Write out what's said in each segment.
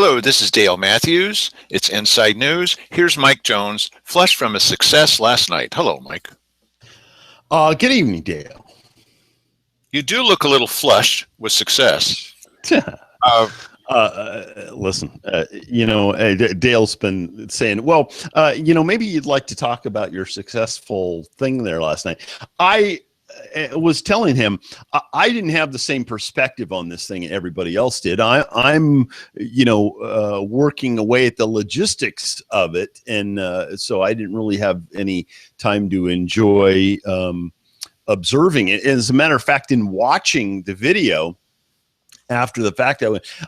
Hello, this is Dale Matthews. It's Inside News. Here's Mike Jones, flush from a success last night. Hello, Mike. Good evening, Dale. You do look a little flush with success. Listen, Dale's been saying, well, maybe you'd like to talk about your successful thing there last night. I was telling him I didn't have the same perspective on this thing everybody else did. I'm working away at the logistics of it, and so I didn't really have any time to enjoy observing it. As a matter of fact, in watching the video after the fact,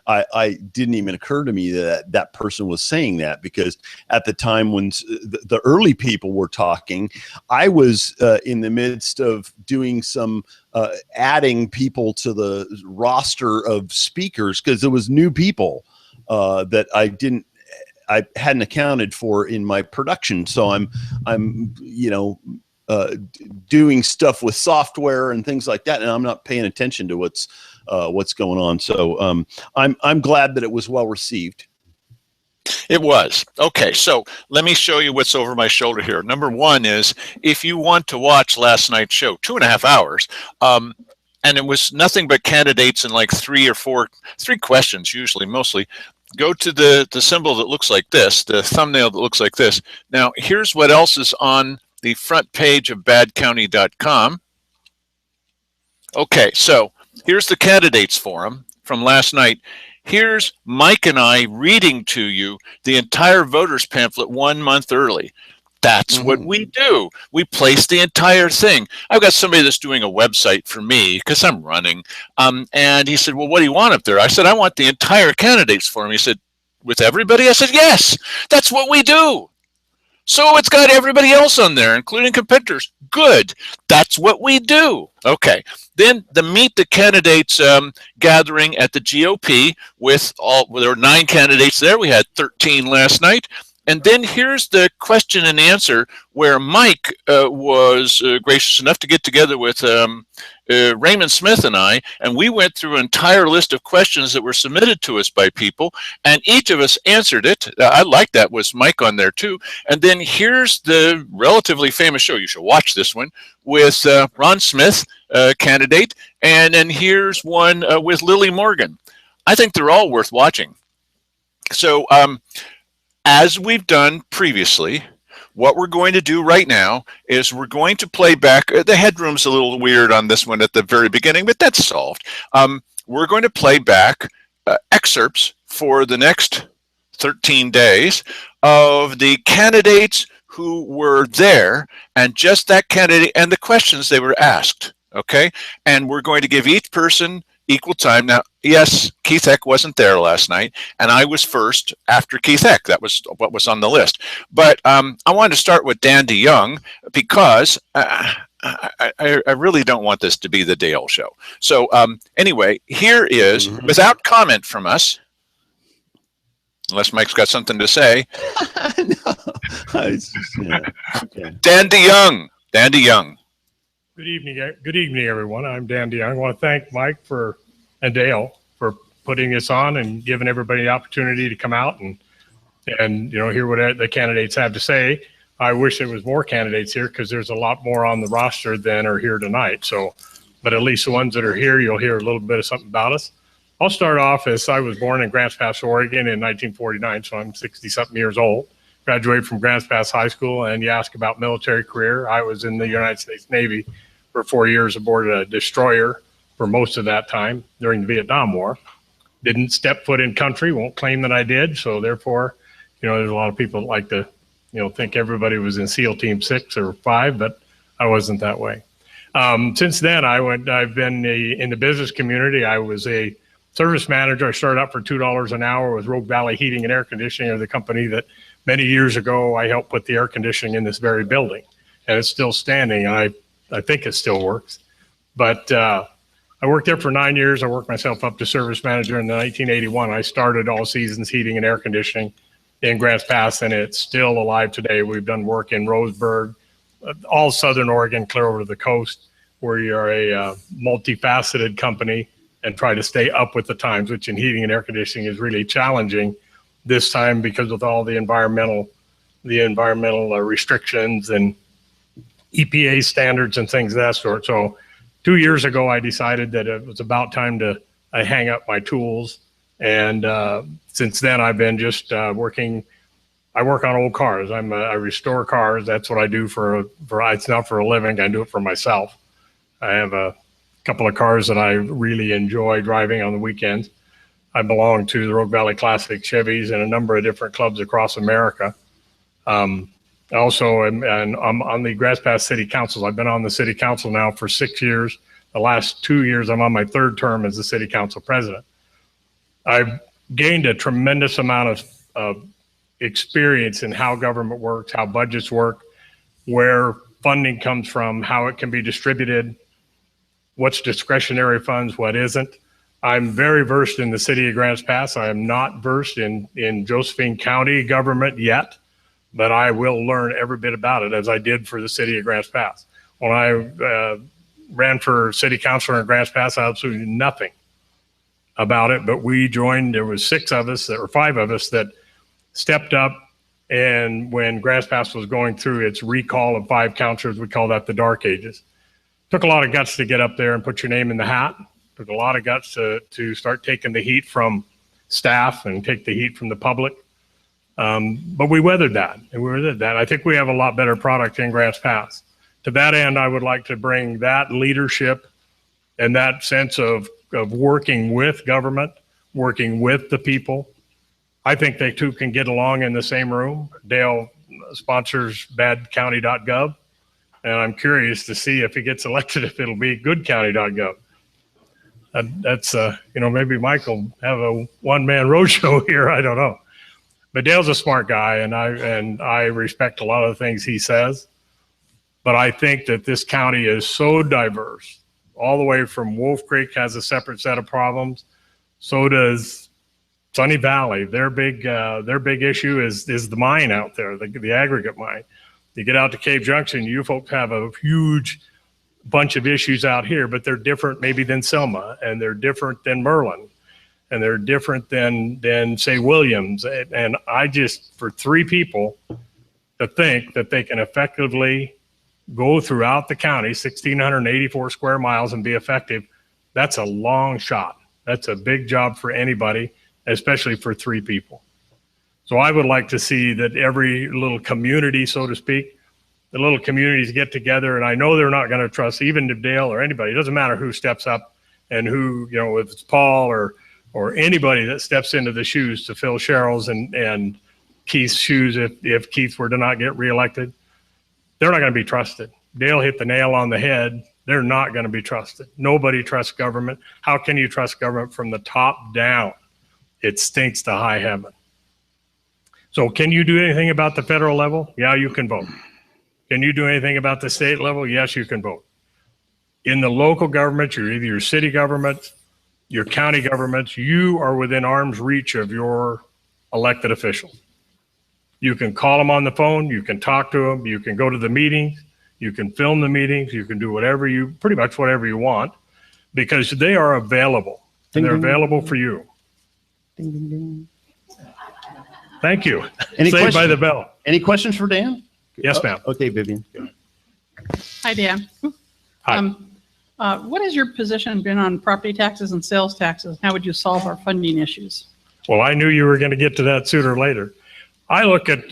I didn't even occur to me that that person was saying that, because at the time when the early people were talking, I was in the midst of doing some adding people to the roster of speakers, because there was new people that I hadn't accounted for in my production. So I'm doing stuff with software and things like that, and I'm not paying attention to what's going on. So I'm glad that it was well received. It was. Okay, so let me show you what's over my shoulder here. Number one is, if you want to watch last night's show, 2.5 hours, and it was nothing but candidates and like three questions, usually, mostly. Go to the symbol that looks like this, the thumbnail that looks like this. Now, here's what else is on the front page of badcounty.com. Okay, so here's the candidates forum from last night. Here's Mike and I reading to you the entire voters pamphlet 1 month early. That's what we do. We place the entire thing. I've got somebody that's doing a website for me because I'm running. And he said, well, what do you want up there? I said, I want the entire candidates forum. He said, with everybody? I said, yes, that's what we do. So it's got everybody else on there, including competitors. Good. That's what we do. Okay. Then the Meet the Candidates gathering at the GOP there were 9 candidates there. We had 13 last night. And then here's the question and answer where Mike was gracious enough to get together with Raymond Smith and I, and we went through an entire list of questions that were submitted to us by people, and each of us answered it. I like that. Was Mike on there too? And then here's the relatively famous show. You should watch this one with Ron Smith, candidate, and then here's one with Lily Morgan. I think they're all worth watching. So as we've done previously, what we're going to do right now is we're going to play back. The headroom's a little weird on this one at the very beginning, but that's solved. We're going to play back excerpts for the next 13 days of the candidates who were there, and just that candidate and the questions they were asked. Okay, and we're going to give each person equal time. Now, yes, Keith Eck wasn't there last night, and I was first after Keith Eck. That was what was on the list. But I wanted to start with Dan DeYoung because I really don't want this to be the Dale show. So anyway, here is, without comment from us, unless Mike's got something to say. No. Okay. Dan DeYoung. Dan DeYoung. Good evening, everyone. I'm Dan DeYoung. I want to thank Mike and Dale for putting this on and giving everybody the opportunity to come out and hear what the candidates have to say. I wish there was more candidates here because there's a lot more on the roster than are here tonight. So, but at least the ones that are here, you'll hear a little bit of something about us. I'll start off as I was born in Grants Pass, Oregon in 1949, so I'm 60-something years old. Graduated from Grants Pass High School, and you ask about military career. I was in the United States Navy for 4 years aboard a destroyer for most of that time during the Vietnam War. Didn't step foot in country, won't claim that I did. So therefore, there's a lot of people that like to, think everybody was in SEAL Team 6 or 5, but I wasn't that way. Since then, I've been in the business community. I was a service manager. I started out for $2 an hour with Rogue Valley Heating and Air Conditioning, or the company that many years ago I helped put the air conditioning in this very building, and it's still standing. And I think it still works. But I worked there for 9 years. I worked myself up to service manager in 1981. I started all seasons heating and air conditioning in Grants Pass, and it's still alive today. We've done work in Roseburg, all Southern Oregon, clear over to the coast. We are a multifaceted company and try to stay up with the times, which in heating and air conditioning is really challenging this time because of all the environmental restrictions and EPA standards and things of that sort. So 2 years ago, I decided that it was about time to hang up my tools. And since then, I've been just working. I work on old cars. I restore cars. That's what I do it's not for a living. I do it for myself. I have a couple of cars that I really enjoy driving on the weekends. I belong to the Rogue Valley Classic Chevys and a number of different clubs across America. Also, I'm on the Grass Pass City Council. I've been on the City Council now for 6 years. The last 2 years, I'm on my third term as the City Council President. I've gained a tremendous amount of experience in how government works, how budgets work, where funding comes from, how it can be distributed, what's discretionary funds, what isn't. I'm very versed in the city of Grants Pass. I am not versed in Josephine County government yet, but I will learn every bit about it as I did for the city of Grants Pass. When I ran for city councilor in Grants Pass, I absolutely knew nothing about it, but we joined. There was 5 of us that stepped up. And when Grants Pass was going through its recall of 5 councilors, we call that the dark ages. Took a lot of guts to get up there and put your name in the hat. Took a lot of guts to start taking the heat from staff and take the heat from the public. But we weathered that, I think we have a lot better product in Grants Pass. To that end, I would like to bring that leadership and that sense of working with government, working with the people. I think they two can get along in the same room. Dale sponsors badcounty.gov, and I'm curious to see if he gets elected, if it'll be goodcounty.gov. That's, maybe Mike will have a one-man roadshow here. I don't know. But Dale's a smart guy, and I respect a lot of the things he says. But I think that this county is so diverse, all the way from Wolf Creek has a separate set of problems. So does Sunny Valley. Their big issue is the mine out there, the aggregate mine. You get out to Cave Junction, you folks have a huge bunch of issues out here, but they're different maybe than Selma, and they're different than Merlin, and they're different than say Williams. And I just, for 3 people to think that they can effectively go throughout the county, 1,684 square miles, and be effective, that's a long shot. That's a big job for anybody, especially for 3 people. So I would like to see that every little community, so to speak, the little communities get together, and I know they're not going to trust even Dale or anybody. It doesn't matter who steps up and who, if it's Paul or anybody that steps into the shoes to fill Cheryl's and Keith's shoes if Keith were to not get reelected. They're not going to be trusted. Dale hit the nail on the head. They're not going to be trusted. Nobody trusts government. How can you trust government from the top down? It stinks to high heaven. So can you do anything about the federal level? Yeah, you can vote. Can you do anything about the state level? Yes, you can vote. In the local government, you're either your city government, your county governments, you are within arm's reach of your elected officials. You can call them on the phone, you can talk to them, you can go to the meetings, you can film the meetings, you can do pretty much whatever you want, because they are available, and they're available for you. Ding, ding, ding. Thank you. Saved by the bell. Any questions for Dan? Yes, ma'am. Okay, Vivian. Hi, Dan. Hi. What has your position been on property taxes and sales taxes? How would you solve our funding issues? Well, I knew you were going to get to that sooner or later. I look at,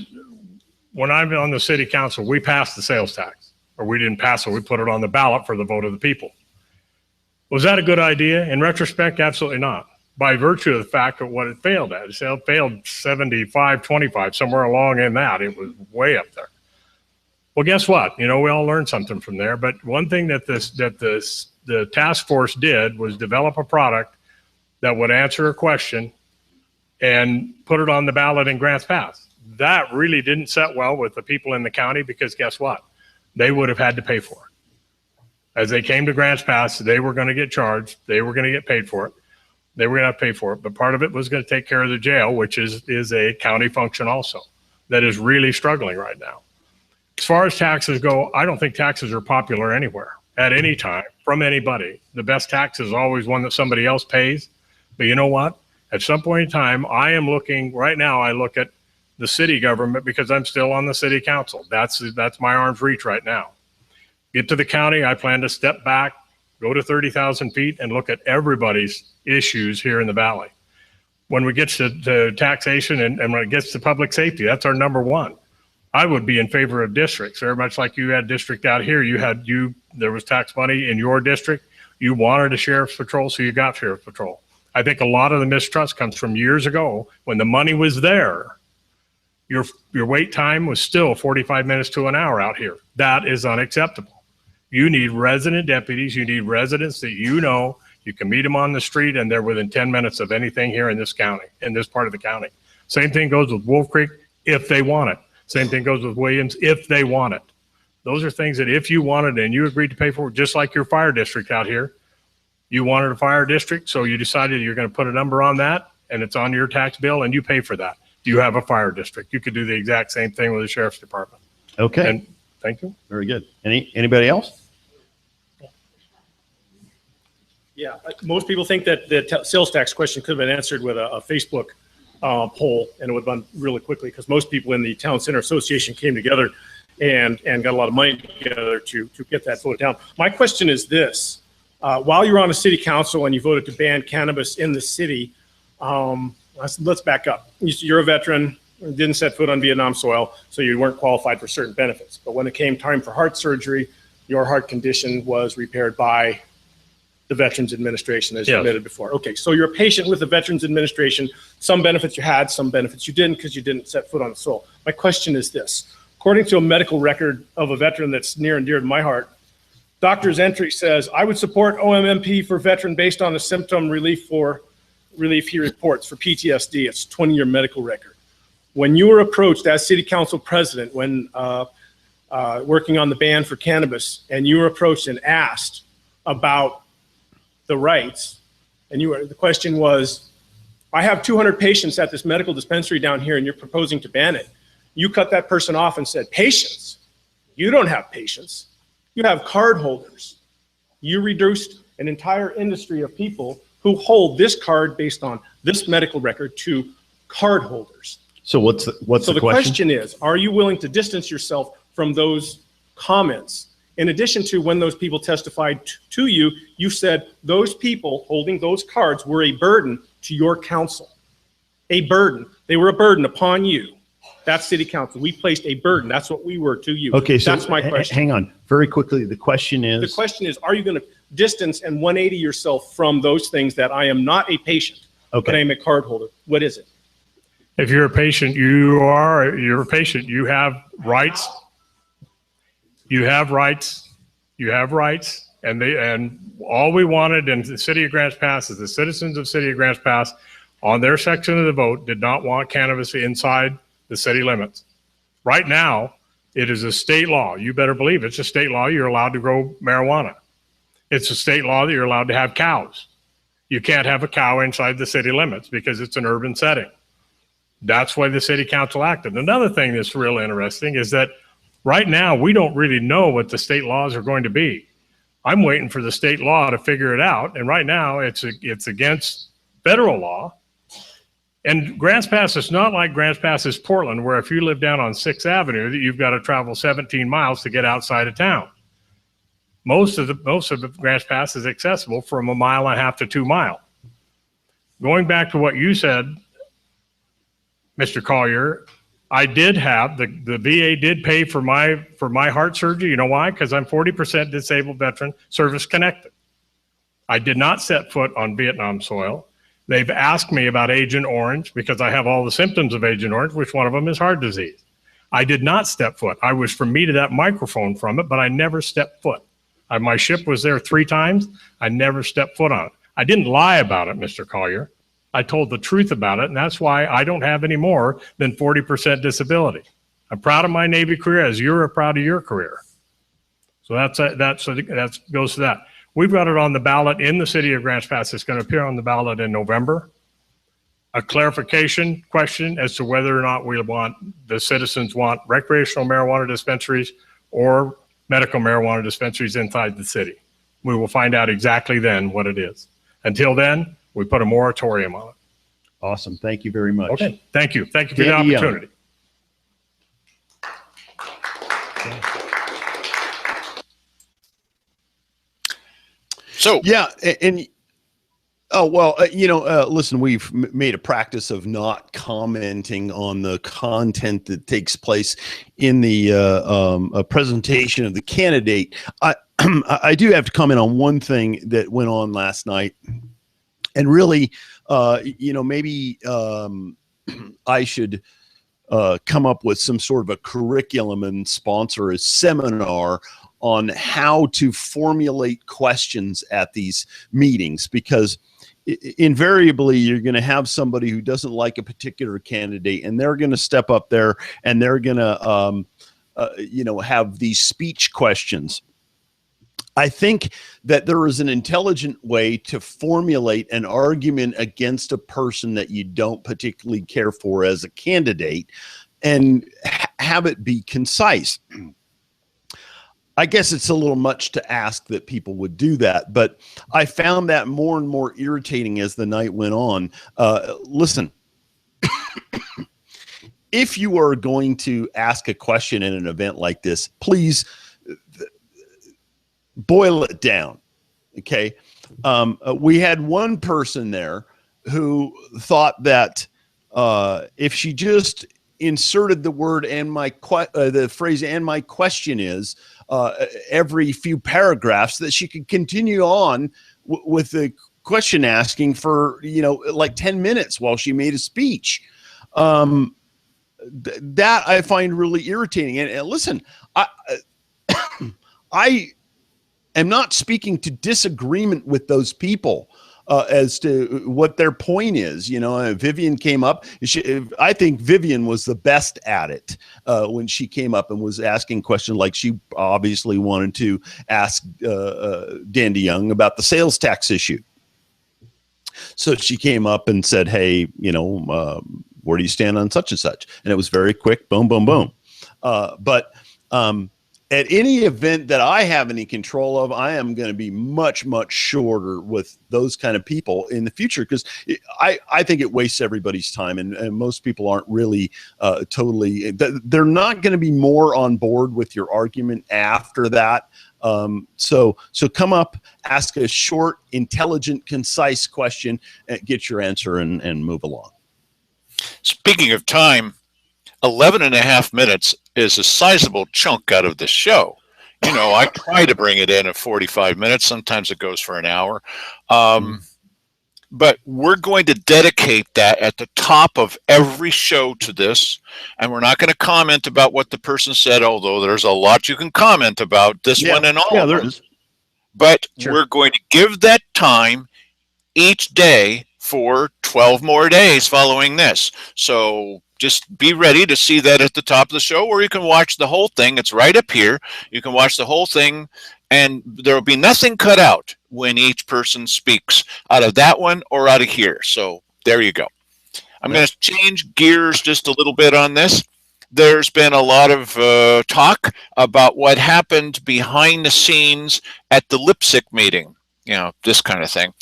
when I'm on the city council, we passed the sales tax, or we didn't pass it, we put it on the ballot for the vote of the people. Was that a good idea? In retrospect, absolutely not. By virtue of the fact of what it failed at. It failed 75-25, somewhere along in that. It was way up there. Well, guess what? We all learned something from there. But one thing that the task force did was develop a product that would answer a question and put it on the ballot in Grants Pass. That really didn't set well with the people in the county, because guess what? They would have had to pay for it. As they came to Grants Pass, they were going to get charged. They were going to get paid for it. They were going to have to pay for it. But part of it was going to take care of the jail, which is a county function also that is really struggling right now. As far as taxes go, I don't think taxes are popular anywhere. at any time from anybody. The best tax is always one that somebody else pays. But you know what? At some point in time, I am looking, right now, I look at the city government because I'm still on the city council. That's my arm's reach right now. Get to the county, I plan to step back, go to 30,000 feet and look at everybody's issues here in the valley. When we get to taxation and when it gets to public safety, that's our number one. I would be in favor of districts, very much like you had district out here. There was tax money in your district. You wanted a sheriff's patrol, so you got sheriff's patrol. I think a lot of the mistrust comes from years ago when the money was there. Your wait time was still 45 minutes to an hour out here. That is unacceptable. You need resident deputies. You need residents that you know. You can meet them on the street and they're within 10 minutes of anything here in this county, in this part of the county. Same thing goes with Wolf Creek if they want it. Same thing goes with Williams if they want it. Those are things that if you wanted and you agreed to pay for, just like your fire district out here, you wanted a fire district, so you decided you're going to put a number on that and it's on your tax bill and you pay for that. You have a fire district. You could do the exact same thing with the sheriff's department. Okay. And thank you. Very good. Anybody else? Yeah, most people think that the sales tax question could have been answered with a Facebook poll, and it would have done really quickly because most people in the Town Center Association came together and got a lot of money together to get that voted down. My question is this: while you're on the city council and you voted to ban cannabis in the city, let's back up. You're a veteran, didn't set foot on Vietnam soil, so you weren't qualified for certain benefits. But when it came time for heart surgery, your heart condition was repaired by the Veterans Administration, as you admitted before. Okay, so you're a patient with the Veterans Administration. Some benefits you had, some benefits you didn't because you didn't set foot on the soil. My question is this: according to a medical record of a veteran that's near and dear to my heart, doctor's entry says, I would support OMMP for veteran based on the symptom relief he reports for PTSD. It's a 20-year medical record. When you were approached as city council president, when working on the ban for cannabis, and you were approached and asked about the rights, and the question was, I have 200 patients at this medical dispensary down here and you're proposing to ban it. You cut that person off and said, patients? You don't have patients. You have card holders. You reduced an entire industry of people who hold this card based on this medical record to card holders. So what's the question? So the question is, are you willing to distance yourself from those comments? In addition to when those people testified to you, you said those people holding those cards were a burden to your council. A burden. They were a burden upon you. That's city council. We placed a burden. That's what we were to you. Okay, so that's my question. Hang on. Very quickly, the question is? The question is, are you going to distance and 180 yourself from those things that I am not a patient, but I am a card holder? What is it? If you're a patient, you're a patient. You have rights. You have rights. You have rights. And all we wanted in the city of Grants Pass is the citizens of city of Grants Pass on their section of the vote did not want cannabis inside the city limits. Right now, it is a state law. You better believe it's a state law. You're allowed to grow marijuana. It's a state law that you're allowed to have cows. You can't have a cow inside the city limits because it's an urban setting. That's why the city council acted. Another thing that's real interesting is that right now, we don't really know what the state laws are going to be. I'm waiting for the state law to figure it out. And right now it's against federal law. And Grants Pass is not like Grants Pass is Portland, where if you live down on 6th Avenue, that you've got to travel 17 miles to get outside of town. Most of the Grants Pass is accessible from 1.5 miles to 2 miles. Going back to what you said, Mr. Collier, I did have the VA did pay for my heart surgery. You know why? Because I'm 40% disabled veteran, service connected. I did not set foot on Vietnam soil. They've asked me about Agent Orange because I have all the symptoms of Agent Orange, which one of them is heart disease. I did not step foot. I was from me to that microphone from it, but I never stepped foot. My ship was there 3 times. I never stepped foot on it. I didn't lie about it, Mr. Collier. I told the truth about it, and that's why I don't have any more than 40% disability. I'm proud of my Navy career as you're proud of your career. So that goes to that. We've got it on the ballot in the city of Grants Pass. It's going to appear on the ballot in November. A clarification question as to whether or not the citizens want recreational marijuana dispensaries or medical marijuana dispensaries inside the city. We will find out exactly then what it is. Until then, we put a moratorium on it. Awesome. Thank you very much. Okay, thank you. Thank you for the Dandy Young. opportunity. So Yeah, and oh well, listen, we've made a practice of not commenting on the content that takes place in the presentation of the candidate. I do have to comment on one thing that went on last night, and really, maybe I should come up with some sort of a curriculum and sponsor a seminar on how to formulate questions at these meetings, because invariably you're going to have somebody who doesn't like a particular candidate, and they're going to step up there and they're going to have these speech questions. I think that there is an intelligent way to formulate an argument against a person that you don't particularly care for as a candidate, and have it be concise. I guess it's a little much to ask that people would do that, but I found that more and more irritating as the night went on. Listen, if you are going to ask a question in an event like this, please boil it down. Okay. We had one person there who thought that if she just inserted the word and the phrase "and my question is" every few paragraphs, that she could continue on with the question asking for like 10 minutes while she made a speech. That I find really irritating. And listen, I am not speaking to disagreement with those people as to what their point is. Vivian came up. I think Vivian was the best at it when she came up and was asking questions, like she obviously wanted to ask Dandy Young about the sales tax issue. So she came up and said, "Hey, where do you stand on such and such?" And it was very quick, boom, boom, boom. But at any event that I have any control of, I am going to be much, much shorter with those kind of people in the future, because I think it wastes everybody's time, and most people aren't really totally, they're not going to be more on board with your argument after that. So come up, ask a short, intelligent, concise question, get your answer, and move along. speaking of time, 11 and a half minutes is a sizable chunk out of the show. I try to bring it in at 45 minutes. Sometimes it goes for an hour. But we're going to dedicate that at the top of every show to this. And we're not going to comment about what the person said, although there's a lot you can comment about this one and all. Yeah, there is. But we're going to give that time each day for 12 more days following this. So just be ready to see that at the top of the show, or you can watch the whole thing. It's right up here. You can watch the whole thing, and there will be nothing cut out when each person speaks out of that one or out of here. So there you go. I'm going to change gears just a little bit on this. There's been a lot of talk about what happened behind the scenes at the LIPSIC meeting, this kind of thing.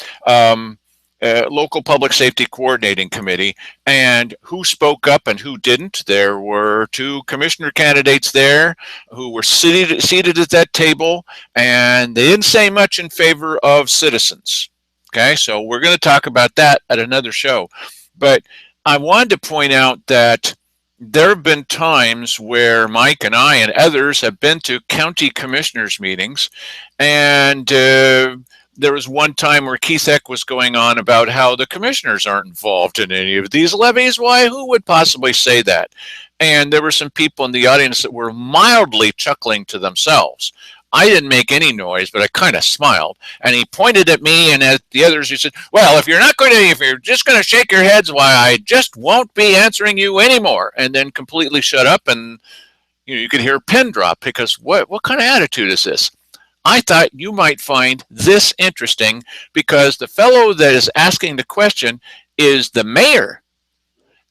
Local Public Safety Coordinating Committee, and who spoke up and who didn't. There were two commissioner candidates there who were seated at that table, and they didn't say much in favor of citizens. Okay, so we're going to talk about that at another show. But I wanted to point out that there have been times where Mike and I and others have been to county commissioners meetings, and there was one time where Keith Eck was going on about how the commissioners aren't involved in any of these levies. Why? Who would possibly say that? And there were some people in the audience that were mildly chuckling to themselves. I didn't make any noise, but I kind of smiled. And he pointed at me and at the others. He said, "Well, if you're just going to shake your heads, why, I just won't be answering you anymore." And then completely shut up, and you could hear a pin drop, because what kind of attitude is this? I thought you might find this interesting, because the fellow that is asking the question is the mayor.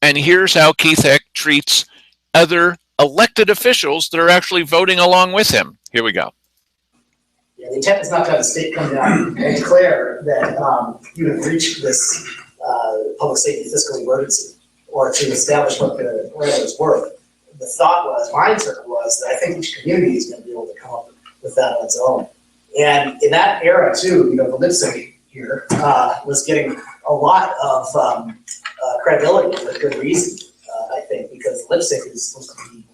And here's how Keith Eck treats other elected officials that are actually voting along with him. Here we go. Yeah, the intent is not to have the state come down and declare that you have reached this public safety fiscal emergency, or to establish what the parameters were. The thought was, mindset was, that I think each community is going to be able to come up with that on its own. And in that era too, the lipstick here was getting a lot of credibility for good reason, I think, because lipstick is supposed to be,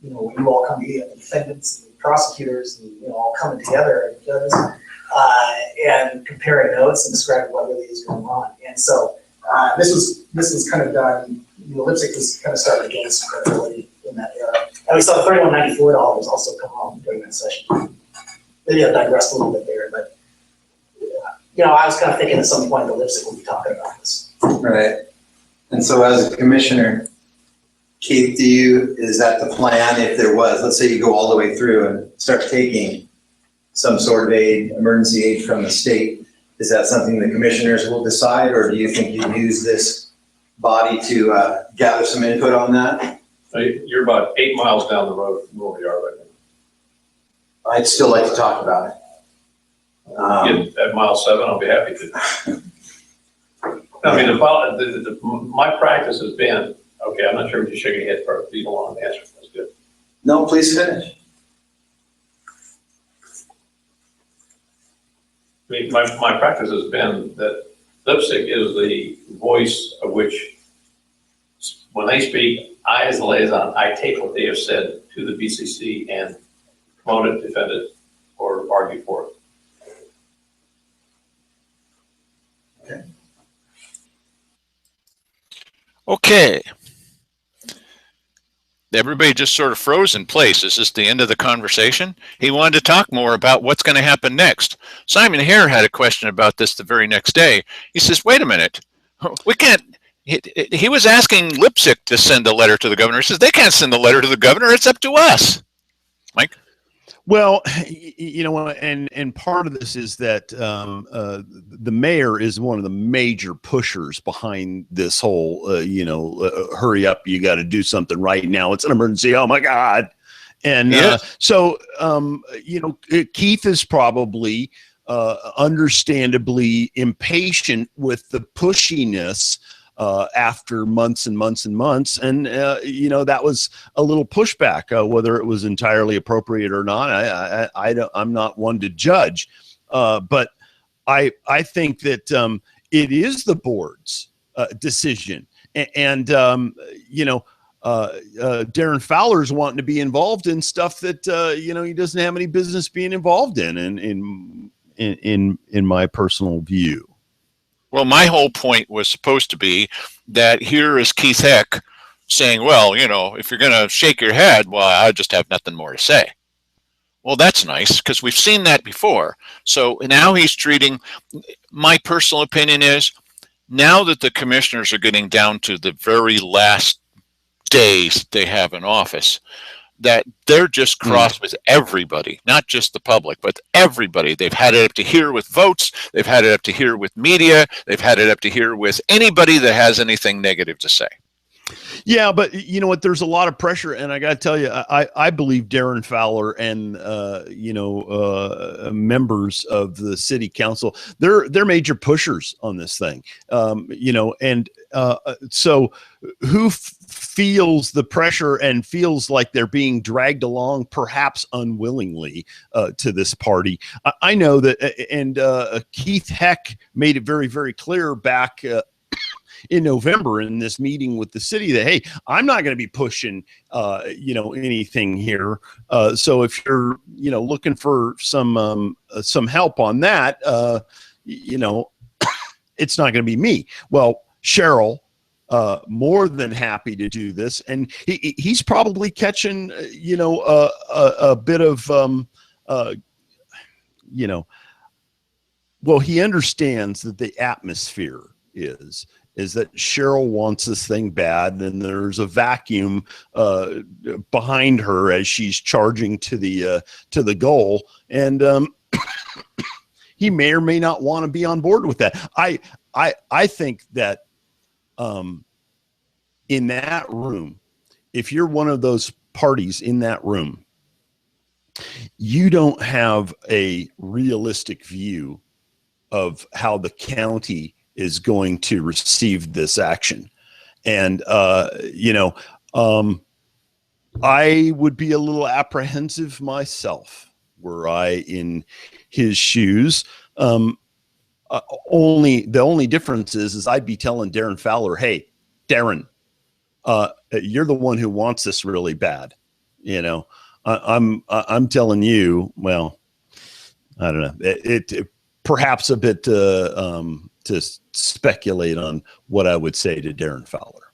you all come together, the defendants and the prosecutors, and all coming together and judges, and comparing notes and describing what really is going on. And so this was kind of done. Lipstick was kind of started to gain some credibility in that era, and we saw the $31.94 also come home during that session. Maybe I digressed a little bit there, but I was kind of thinking at some point the lipstick will be talking about this. Right. And so as a commissioner, Keith, is that the plan if there was, let's say you go all the way through and start taking some sort of aid, emergency aid from the state, is that something the commissioners will decide, or do you think you'd use this body to gather some input on that? You're about 8 miles down the road from where we are right now. I'd still like to talk about it. At mile 7, I'll be happy to. I mean, my practice has been, okay, I'm not sure if you're shaking your head for you don't want to answer. That's good. No, please finish. I mean, my practice has been that lipstick is the voice of which, when they speak, I as the liaison, I take what they have said to the BCC and promote it, defend it, or argue for it. Okay. Everybody just sort of froze in place. Is this the end of the conversation? He wanted to talk more about what's going to happen next. Simon Hare had a question about this the very next day. He says, wait a minute, we can't, he was asking Lipsick to send a letter to the governor. He says, they can't send a letter to the governor. It's up to us. Mike? Well, and part of this is that the mayor is one of the major pushers behind this whole, hurry up, you got to do something right now. It's an emergency. Oh my God. And so Keith is probably understandably impatient with the pushiness after months and months and months. And, that was a little pushback, whether it was entirely appropriate or not. I'm not one to judge. But I think that it is the board's decision. And Darren Fowler's wanting to be involved in stuff that, he doesn't have any business being involved in my personal view. Well, my whole point was supposed to be that here is Keith Heck saying, well, if you're going to shake your head, well, I just have nothing more to say. Well, that's nice because we've seen that before. So now he's treating, my personal opinion is, now that the commissioners are getting down to the very last days they have in office, that they're just cross with everybody, not just the public, but everybody. They've had it up to here with votes. They've had it up to here with media. They've had it up to here with anybody that has anything negative to say. Yeah, but you know what? There's a lot of pressure, and I got to tell you, I believe Darren Fowler and members of the city council, they're major pushers on this thing. So who feels the pressure and feels like they're being dragged along, perhaps unwillingly, to this party? I know that, and Keith Heck made it very, very clear back in November in this meeting with the city that, hey, I'm not going to be pushing, anything here. So if you're, looking for some help on that, it's not going to be me. Well, Cheryl, more than happy to do this. And he's probably catching, a bit of, well, he understands that the atmosphere is that Cheryl wants this thing bad, and there's a vacuum behind her as she's charging to the goal, and he may or may not want to be on board with that. I think that in that room, if you're one of those parties in that room, you don't have a realistic view of how the county is going to receive this action. And, I would be a little apprehensive myself were I in his shoes. The only difference is I'd be telling Darren Fowler, hey, Darren, you're the one who wants this really bad. I'm telling you, well, I don't know. It perhaps a bit to speculate on what I would say to Darren Fowler.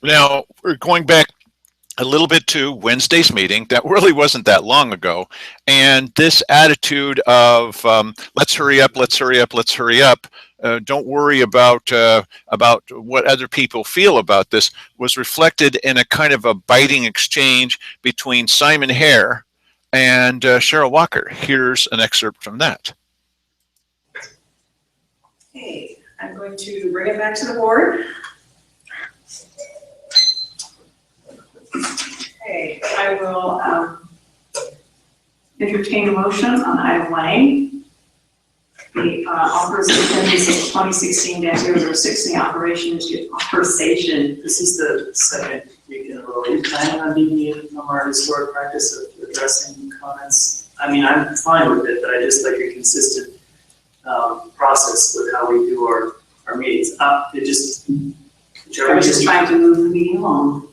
Now, we're going back a little bit to Wednesday's meeting. That really wasn't that long ago. And this attitude of let's hurry up, let's hurry up, let's hurry up. Don't worry about what other people feel about this was reflected in a kind of a biting exchange between Simon Hare and Cheryl Walker. Here's an excerpt from that. Okay, I'm going to bring it back to the board. Okay, I will entertain a motion on item 1A. The authorization of 2016-006, the authorization. This is the second week in a row. Are you planning on deviating from our historic practice of addressing comments? I mean, I'm fine with it, but I just like a consistent process with how we do our meetings. I'm just trying to move the meeting along.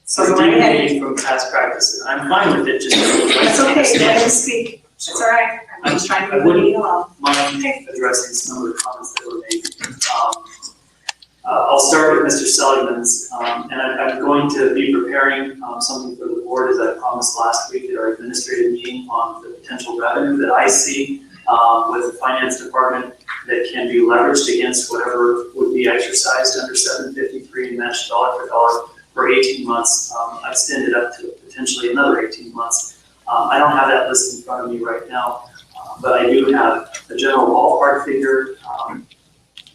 So deviating from past practices. I'm fine with it. That's okay. Let me speak. It's all right. I'm just trying to move the meeting along. Mind addressing some of the comments that were made. I'll start with Mr. Seligman's, and I'm going to be preparing something for the board, as I promised last week at our administrative meeting, on the potential revenue that I see with the finance department that can be leveraged against whatever would be exercised under 753 and matched dollar for dollar for 18 months. I've extended up to potentially another 18 months. I don't have that list in front of me right now, but I do have a general ballpark figure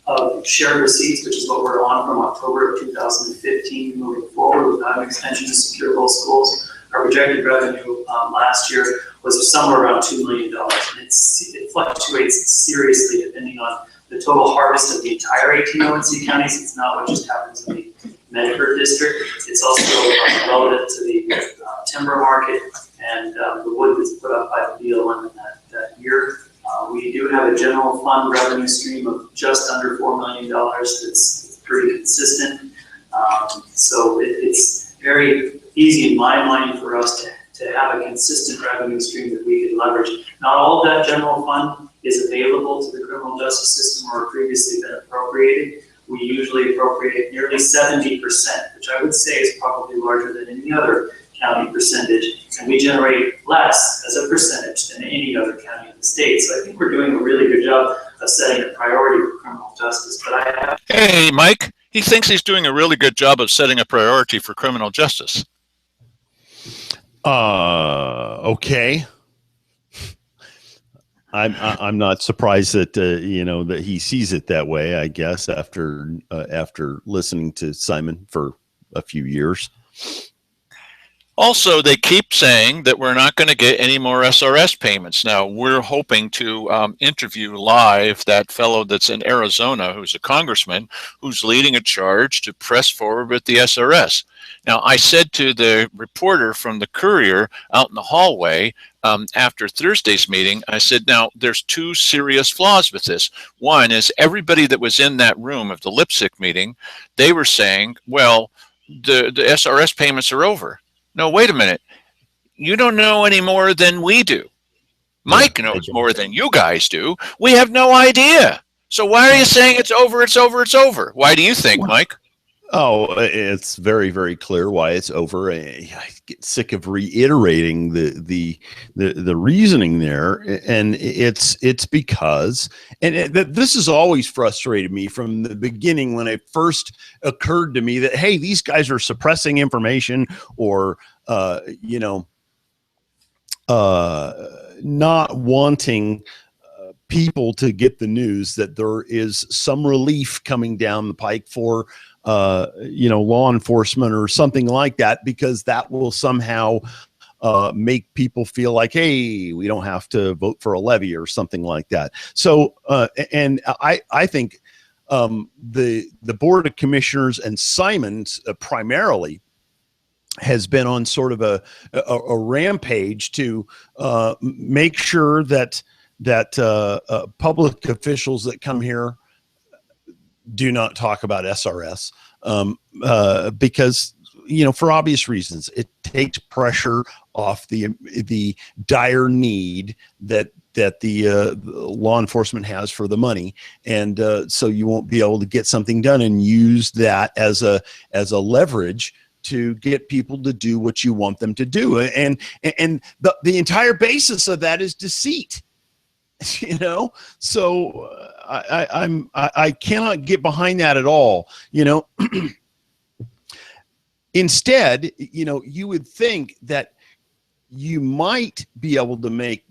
of shared receipts, which is what we're on from October of 2015 moving forward with an extension to secure both schools. Our projected revenue last year was somewhere around $2 million. And it fluctuates seriously depending on the total harvest of the entire 18 ONC counties. It's not what just happens in the Medford district. It's also relative to the timber market and the wood that's put up by the BLM in that year. We do have a general fund revenue stream of just under $4 million that's pretty consistent. So it's very easy in my mind for us to have a consistent revenue stream that we can leverage. Not all of that general fund is available to the criminal justice system or previously been appropriated. We usually appropriate nearly 70%, which I would say is probably larger than any other county percentage, and we generate less as a percentage than any other county in the state. So I think we're doing a really good job of setting a priority for criminal justice. But Hey, Mike, he thinks he's doing a really good job of setting a priority for criminal justice. Okay. I'm not surprised that that he sees it that way. I guess after listening to Simon for a few years. Also, they keep saying that we're not going to get any more SRS payments. Now, we're hoping to interview live that fellow that's in Arizona, who's a congressman, who's leading a charge to press forward with the SRS. Now, I said to the reporter from the Courier out in the hallway after Thursday's meeting, I said, now, there's two serious flaws with this. One is everybody that was in that room of the Lipsick meeting, they were saying, well, the SRS payments are over. No, wait a minute. You don't know any more than we do. Mike knows more than you guys do. We have no idea. So why are you saying it's over, it's over, it's over? Why do you think, Mike? Oh, it's very, very clear why it's over. I get sick of reiterating the reasoning there, and it's because, and this has always frustrated me from the beginning when it first occurred to me that, hey, these guys are suppressing information or not wanting people to get the news that there is some relief coming down the pike for law enforcement or something like that, because that will somehow make people feel like, hey, we don't have to vote for a levy or something like that. So, and I think the Board of Commissioners and Simons primarily has been on sort of a rampage to make sure that public officials that come here do not talk about SRS, because, you know, for obvious reasons, it takes pressure off the dire need that the law enforcement has for the money, and so you won't be able to get something done and use that as a leverage to get people to do what you want them to do. And the entire basis of that is deceit, you know? So I cannot get behind that at all, you know? Instead, you know, you would think that you might be able to make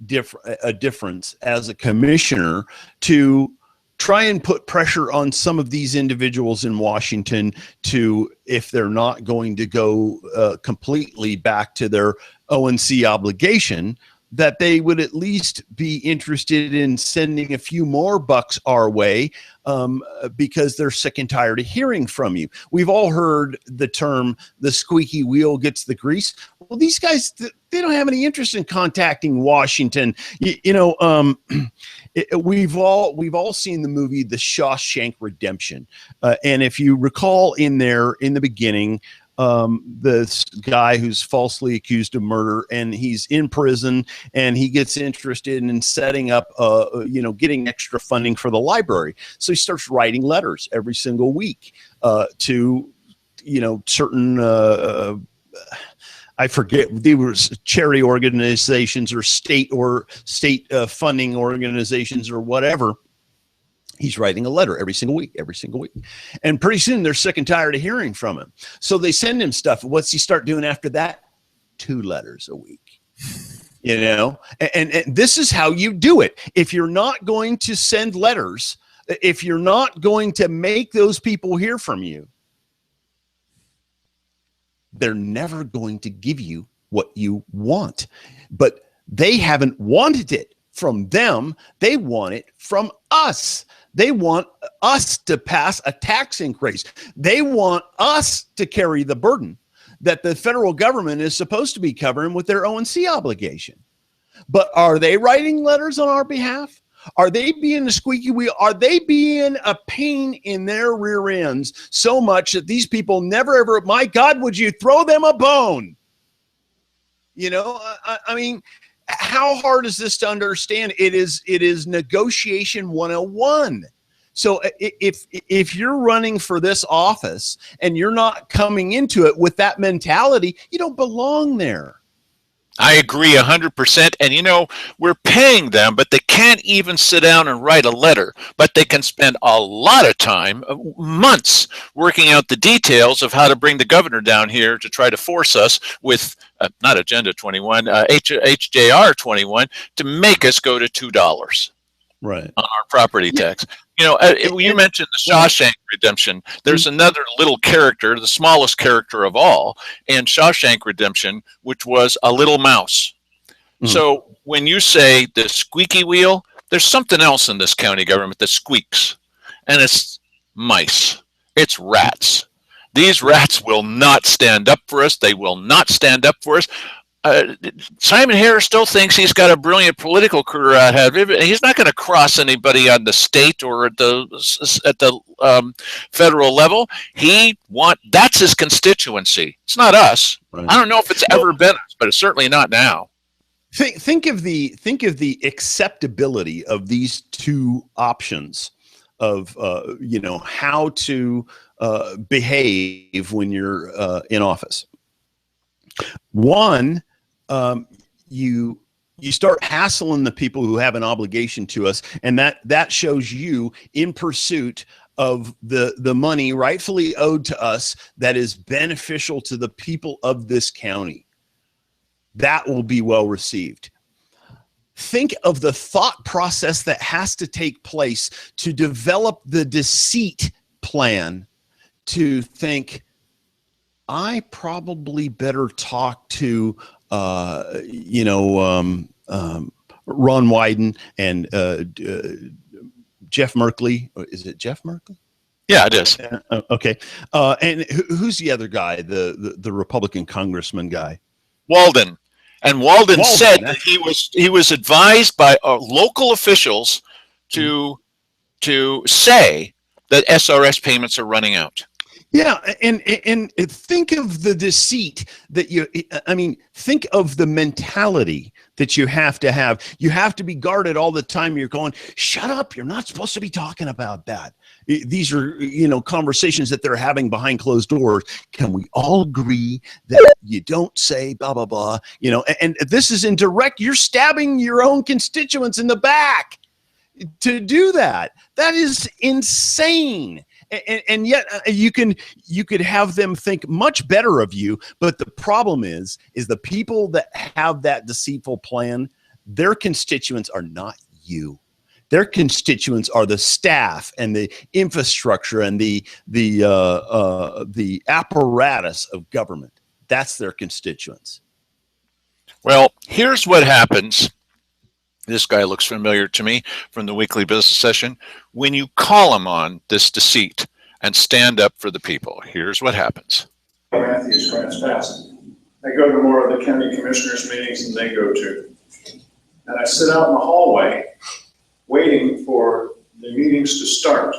a difference as a commissioner to try and put pressure on some of these individuals in Washington to, if they're not going to go completely back to their O&C obligation, that they would at least be interested in sending a few more bucks our way, because they're sick and tired of hearing from you. We've all heard the term, the squeaky wheel gets the grease. Well, these guys, they don't have any interest in contacting Washington. You know, we've all seen the movie The Shawshank Redemption. And if you recall in the beginning, this guy who's falsely accused of murder, and he's in prison, and he gets interested in setting up, you know, getting extra funding for the library. So he starts writing letters every single week to, you know, certain, I forget, they were charity organizations or state funding organizations or whatever. He's writing a letter every single week. And pretty soon they're sick and tired of hearing from him. So they send him stuff. What's he start doing after that? 2 letters a week. You know, and this is how you do it. If you're not going to send letters, if you're not going to make those people hear from you, they're never going to give you what you want. But they haven't wanted it from them. They want it from us. They want us to pass a tax increase. They want us to carry the burden that the federal government is supposed to be covering with their O&C obligation. But are they writing letters on our behalf? Are they being a squeaky wheel? Are they being a pain in their rear ends so much that these people never ever, my God, would you throw them a bone? You know, I mean, how hard is this to understand? It is negotiation 101. So if you're running for this office and you're not coming into it with that mentality, you don't belong there. I agree 100%. And, you know, we're paying them, but they can't even sit down and write a letter. But they can spend a lot of time, months, working out the details of how to bring the governor down here to try to force us with, not Agenda 21, HJR 21, to make us go to $2 right on our property tax. You know, you mentioned the Shawshank Redemption. There's another little character, the smallest character of all, in Shawshank Redemption, which was a little mouse. So when you say the squeaky wheel, there's something else in this county government that squeaks, and it's mice. It's rats. These rats will not stand up for us. They will not stand up for us. Simon Harris still thinks he's got a brilliant political career ahead of him. He's not going to cross anybody on the state or at the federal level. That's his constituency. It's not us. Right. I don't know if it's ever been us, but it's certainly not now. Think of the acceptability of these two options of you know, how to behave when you're in office. One, you start hassling the people who have an obligation to us, and that shows you in pursuit of the money rightfully owed to us that is beneficial to the people of this county. That will be well received. Think of the thought process that has to take place to develop the deceit plan, to think, I probably better talk to you know, Ron Wyden and Jeff Merkley. Is it Jeff Merkley? Yeah, it is. Okay. And who's the other guy? The Republican congressman guy? Walden. And Walden said that he was advised by local officials to say that SRS payments are running out. Yeah, and think of the deceit that think of the mentality that you have to have. You have to be guarded all the time. You're going, shut up, you're not supposed to be talking about that. These are, conversations that they're having behind closed doors. Can we all agree that you don't say blah, blah, blah, and this is in direct, you're stabbing your own constituents in the back to do that. That is insane. And yet you could have them think much better of you. But the problem is the people that have that deceitful plan, their constituents are not you. Their constituents are the staff and the infrastructure and the apparatus of government. That's their constituents. Well, here's what happens. This guy looks familiar to me from the weekly business session. When you call him on this deceit and stand up for the people, here's what happens. Matthews grants fast. I go to more of the county commissioners meetings than they go to. And I sit out in the hallway waiting for the meetings to start.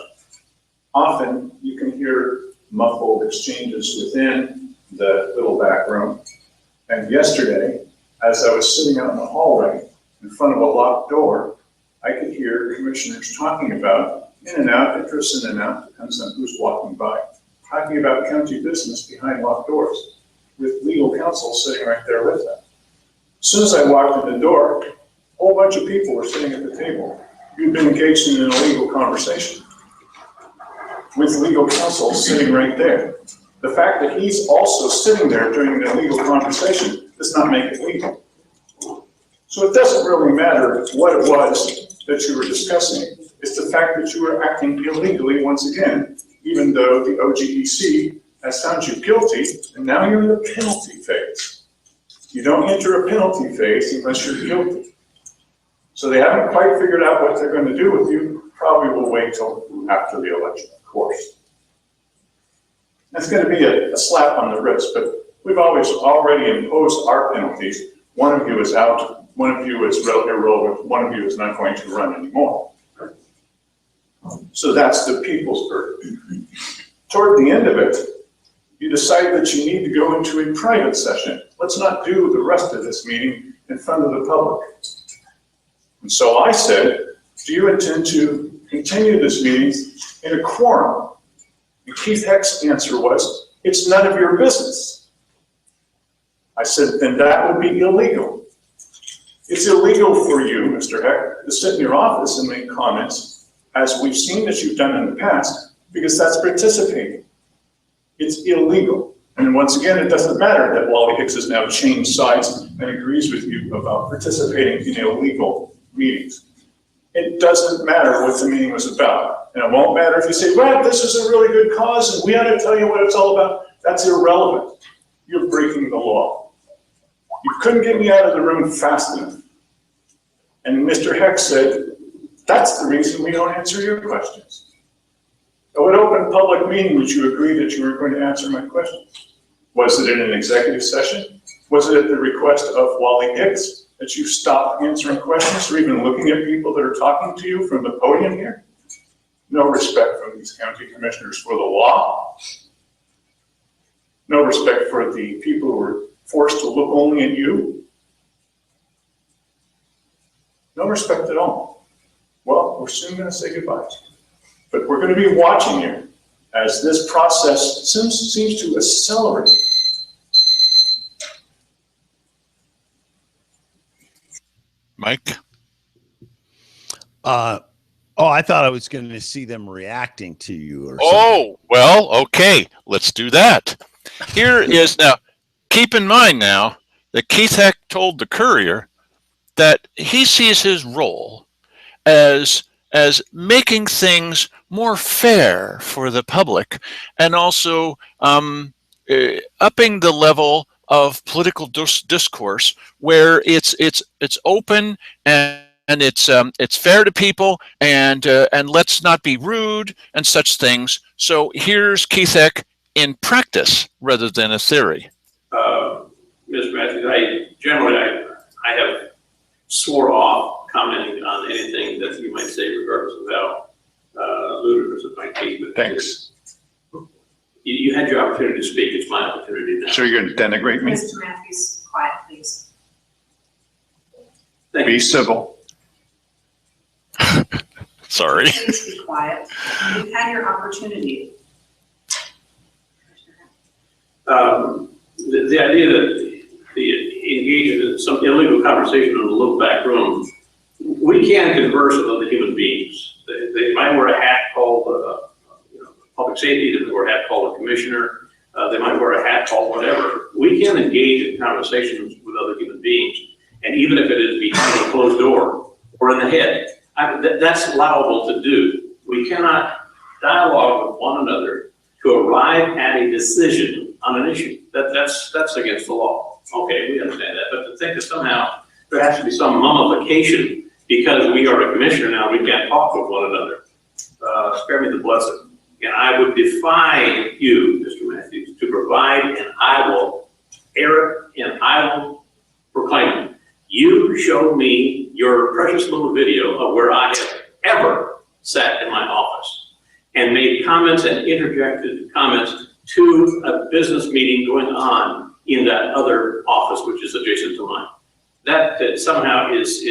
Often you can hear muffled exchanges within the little back room. And yesterday, as I was sitting out in the hallway in front of a locked door, I could hear commissioners talking about in and out, interest in and out, depends on who's walking by, talking about county business behind locked doors with legal counsel sitting right there with them. As soon as I walked in the door, a whole bunch of people were sitting at the table. You've been engaged in an illegal conversation with legal counsel sitting right there. The fact that he's also sitting there during the legal conversation does not make it legal. So it doesn't really matter what it was that you were discussing. It's the fact that you were acting illegally once again, even though the OGEC has found you guilty, and now you're in the penalty phase. You don't enter a penalty phase unless you're guilty. So they haven't quite figured out what they're going to do with you. Probably will wait till after the election, of course. That's going to be a slap on the wrist, but we've already imposed our penalties. One of you is out, one of you is irrelevant, one of you is not going to run anymore. So that's the people's burden. Toward the end of it, you decide that you need to go into a private session. Let's not do the rest of this meeting in front of the public. And so I said, do you intend to continue this meeting in a quorum? And Keith Heck's answer was, it's none of your business. I said, then that would be illegal. It's illegal for you, Mr. Heck, to sit in your office and make comments, as we've seen that you've done in the past, because that's participating. It's illegal. And once again, it doesn't matter that Wally Hicks has now changed sides and agrees with you about participating in illegal meetings. It doesn't matter what the meeting was about. And it won't matter if you say, well, this is a really good cause and we ought to tell you what it's all about. That's irrelevant. You're breaking the law. You couldn't get me out of the room fast enough. And Mr. Heck said, that's the reason we don't answer your questions. So at open public meeting, would you agree that you were going to answer my questions? Was it in an executive session? Was it at the request of Wally Hicks that you stop answering questions or even looking at people that are talking to you from the podium here? No respect from these county commissioners for the law. No respect for the people who were forced to look only at you. No respect at all. Well, we're soon going to say goodbye to you. But we're going to be watching you as this process seems to accelerate. Mike? I thought I was going to see them reacting to you or something. Oh, well, okay. Let's do that. Here is now, keep in mind now that Keith Heck told the Courier that he sees his role as making things more fair for the public and also upping the level of political discourse where it's open and it's fair to people, and let's not be rude and such things. So here's Keith Eck in practice rather than a theory. Mr. Matthews, I have swore off commenting on anything that you might say, regardless of how ludicrous it might be. But Thanks. You had your opportunity to speak. It's my opportunity now. So you're going to denigrate me? Mr. Matthews, quiet, please. Thank Be you. civil. Sorry. Please be quiet. You've had your opportunity. The idea that the engagement in some illegal conversation in a little back room, we can converse with other human beings. They might wear a hat called public safety, they might wear a hat called a commissioner, they might wear a hat called whatever. We can engage in conversations with other human beings, and even if it is behind a closed door or in the head, that's allowable to do. We cannot dialogue with one another to arrive at a decision on an issue. That's against the law. Okay, we understand that, but to think that somehow there has to be some mummification because we are a commissioner now, we can't talk with one another. Spare me the blessing. And I would defy you, Mr. Matthews, to provide, and I will air it, and I will proclaim it. You show me your precious little video of where I have ever sat in my office and made comments and interjected comments to a business meeting going on in that other office, which is adjacent to mine. That somehow is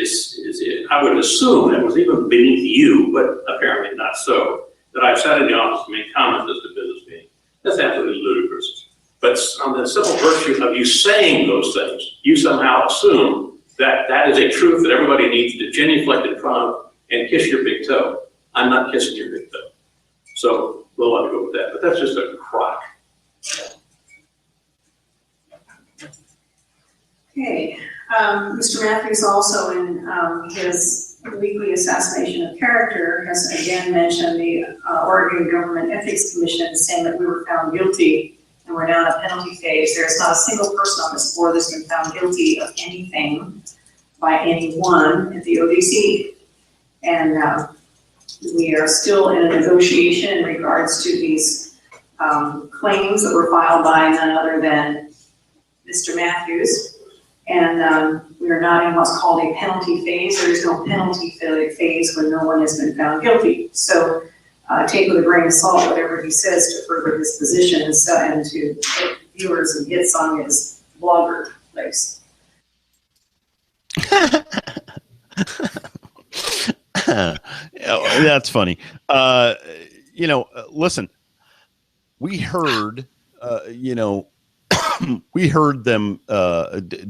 I would assume it was even beneath you, but apparently not so, that I've sat in the office and made comments at the business meeting. That's absolutely ludicrous. But on the simple virtue of you saying those things, you somehow assume that that is a truth that everybody needs to genuflect in front of and kiss your big toe. I'm not kissing your big toe. So we'll have to go with that. But that's just a crock. Okay, Mr. Matthews also in his weekly assassination of character has again mentioned the Oregon Government Ethics Commission, saying that we were found guilty and we're now in a penalty phase. There's not a single person on this board that's been found guilty of anything by anyone at the ODC. And we are still in a negotiation in regards to these claims that were filed by none other than Mr. Matthews. And we are not in what's called a penalty phase. There is no penalty phase when no one has been found guilty. So take with a grain of salt whatever he says to further his position and to get viewers and hits on his blogger place. That's funny. Listen, we heard, we heard them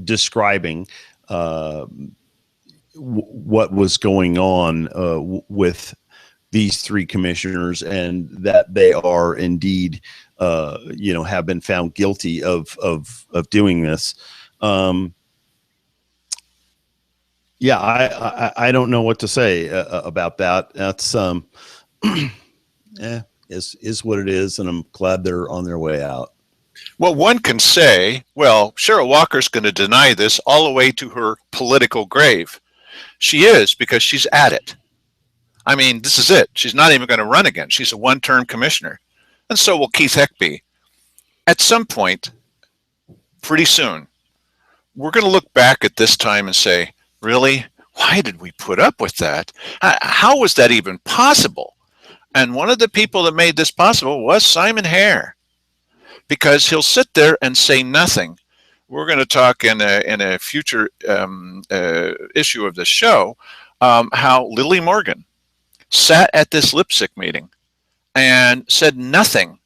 describing what was going on with these three commissioners, and that they are indeed, have been found guilty of doing this. Yeah, I don't know what to say about that. That's is what it is, and I'm glad they're on their way out. Well, one can say, well, Cheryl Walker's going to deny this all the way to her political grave. She is, because she's at it. I mean, this is it. She's not even going to run again. She's a one-term commissioner. And so will Keith Eck be. At some point, pretty soon, we're going to look back at this time and say, really? Why did we put up with that? How was that even possible? And one of the people that made this possible was Simon Hare, because he'll sit there and say nothing. We're going to talk in a future issue of the show how Lily Morgan sat at this lipstick meeting and said nothing,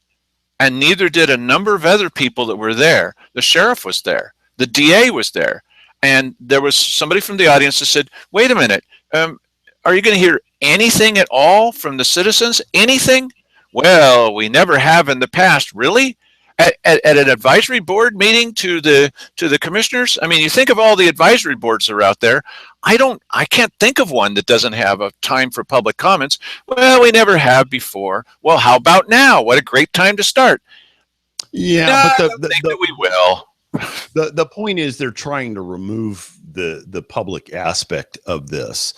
and neither did a number of other people that were there. The sheriff was there. The DA was there. And there was somebody from the audience that said, wait a minute, are you going to hear anything at all from the citizens? Anything? Well, we never have in the past. Really? At an advisory board meeting to the commissioners? I mean, you think of all the advisory boards that are out there. I can't think of one that doesn't have a time for public comments. Well, we never have before. Well, how about now? What a great time to start. Yeah, no, but I don't think that we will. The point is they're trying to remove the public aspect of this.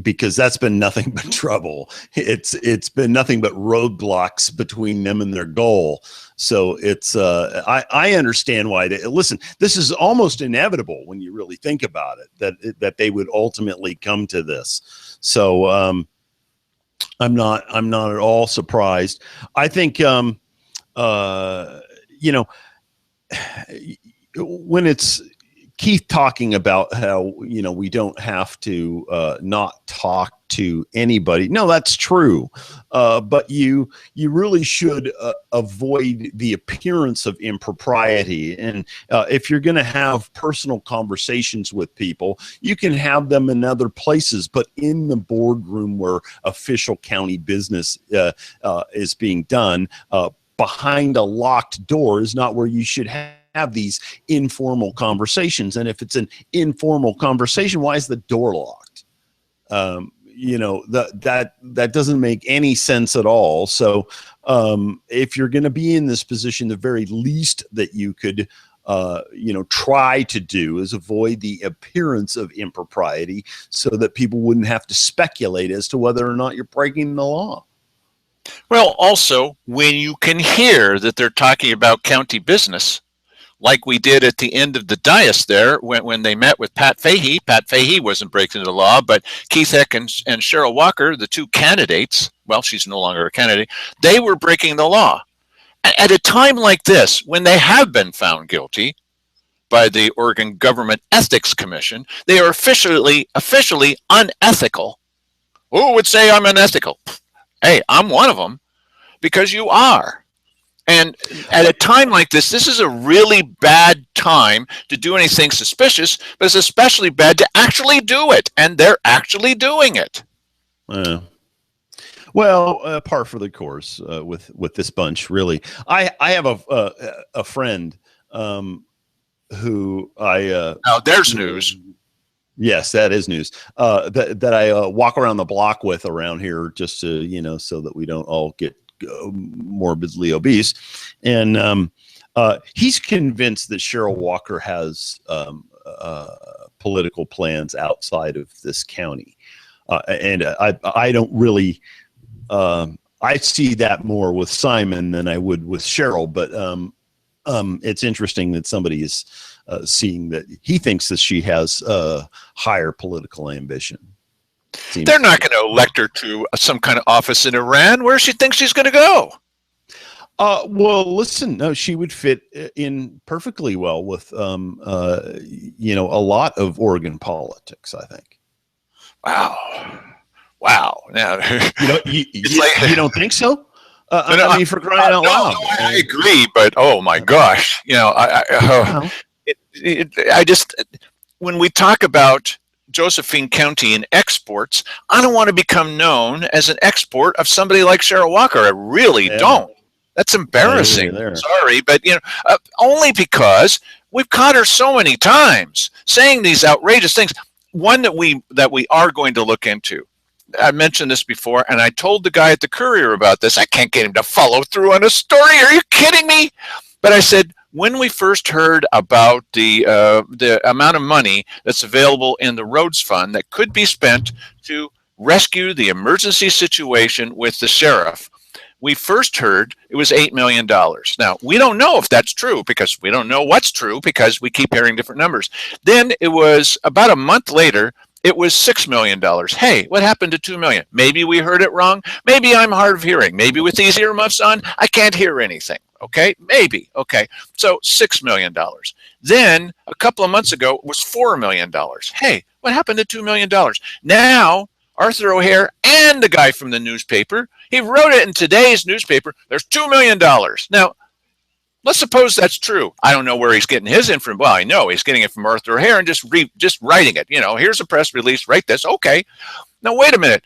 Because that's been nothing but trouble. It's been nothing but roadblocks between them and their goal. So it's I understand why listen, this is almost inevitable when you really think about it, that they would ultimately come to this. So I'm not at all surprised. I think when it's Keith talking about how, we don't have to not talk to anybody. No, that's true. But you really should avoid the appearance of impropriety. And if you're going to have personal conversations with people, you can have them in other places, but in the boardroom where official county business is being done, behind a locked door is not where you should have these informal conversations. And if it's an informal conversation, why is the door locked? That doesn't make any sense at all. So if you're going to be in this position, the very least that you could try to do is avoid the appearance of impropriety so that people wouldn't have to speculate as to whether or not you're breaking the law. Well, also, when you can hear that they're talking about county business, like we did at the end of the dais there when they met with Pat Fahey. Pat Fahey wasn't breaking the law, but Keith Heck and Cheryl Walker, the two candidates, well, she's no longer a candidate, they were breaking the law. At a time like this, when they have been found guilty by the Oregon Government Ethics Commission, they are officially unethical. Who would say I'm unethical? Hey, I'm one of them, because you are. And at a time like this is a really bad time to do anything suspicious, but it's especially bad to actually do it. And they're actually doing it. Well, par for the course with this bunch, really. I have a friend who I... now, there's news. Yes, that is news. That I walk around the block with around here, just to so that we don't all get morbidly obese. And he's convinced that Cheryl Walker has political plans outside of this county, and I don't really. I see that more with Simon than I would with Cheryl, but it's interesting that somebody is seeing that he thinks that she has higher political ambition. They're not going to elect her to some kind of office in Iran. Where she thinks she's going to go? Well, listen, no, she would fit in perfectly well with a lot of Oregon politics, I think. Wow. Now, you don't think so? I mean, for crying out loud. I agree, but oh my gosh, I just, when we talk about Josephine County and exports, I don't want to become known as an export of somebody like Cheryl Walker. I really don't. That's embarrassing. Sorry, but only because we've caught her so many times saying these outrageous things. One that we are going to look into. I mentioned this before, and I told the guy at the Courier about this. I can't get him to follow through on a story. Are you kidding me? But I said, when we first heard about the amount of money that's available in the roads fund that could be spent to rescue the emergency situation with the sheriff, we first heard it was $8 million. Now, we don't know if that's true, because we don't know what's true, because we keep hearing different numbers. Then it was about a month later, it was $6 million. Hey, what happened to $2 million? Maybe we heard it wrong. Maybe I'm hard of hearing. Maybe with these earmuffs on, I can't hear anything. Okay, maybe. Okay, so $6 million. Then a couple of months ago, it was $4 million. Hey, what happened to $2 million? Now, Arthur O'Hare and the guy from the newspaper, he wrote it in today's newspaper, there's $2 million. Now, let's suppose that's true. I don't know where he's getting his information. Well, I know he's getting it from Arthur O'Hare and just writing it. Here's a press release, write this. Okay. Now, wait a minute.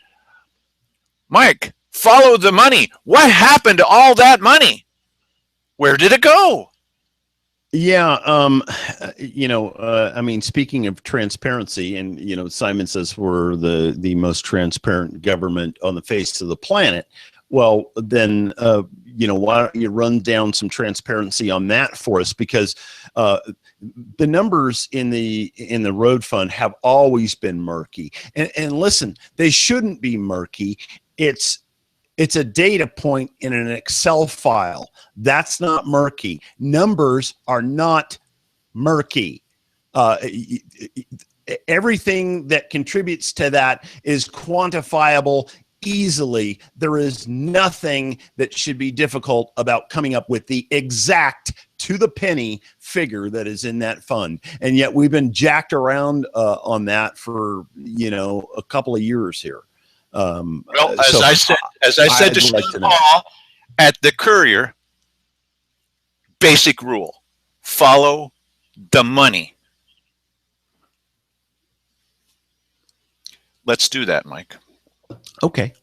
Mike, follow the money. What happened to all that money? Where did it go? Yeah. I mean, speaking of transparency, and, Simon says we're the most transparent government on the face of the planet. Well, then, why don't you run down some transparency on that for us? Because the numbers in the road fund have always been murky. And listen, they shouldn't be murky. It's a data point in an Excel file. That's not murky. Numbers are not murky. Everything that contributes to that is quantifiable easily. There is nothing that should be difficult about coming up with the exact to the penny figure that is in that fund. And yet we've been jacked around on that for, a couple of years here. Well, as I said to Sean Paul at the Courier, basic rule: follow the money. Let's do that, Mike. Okay.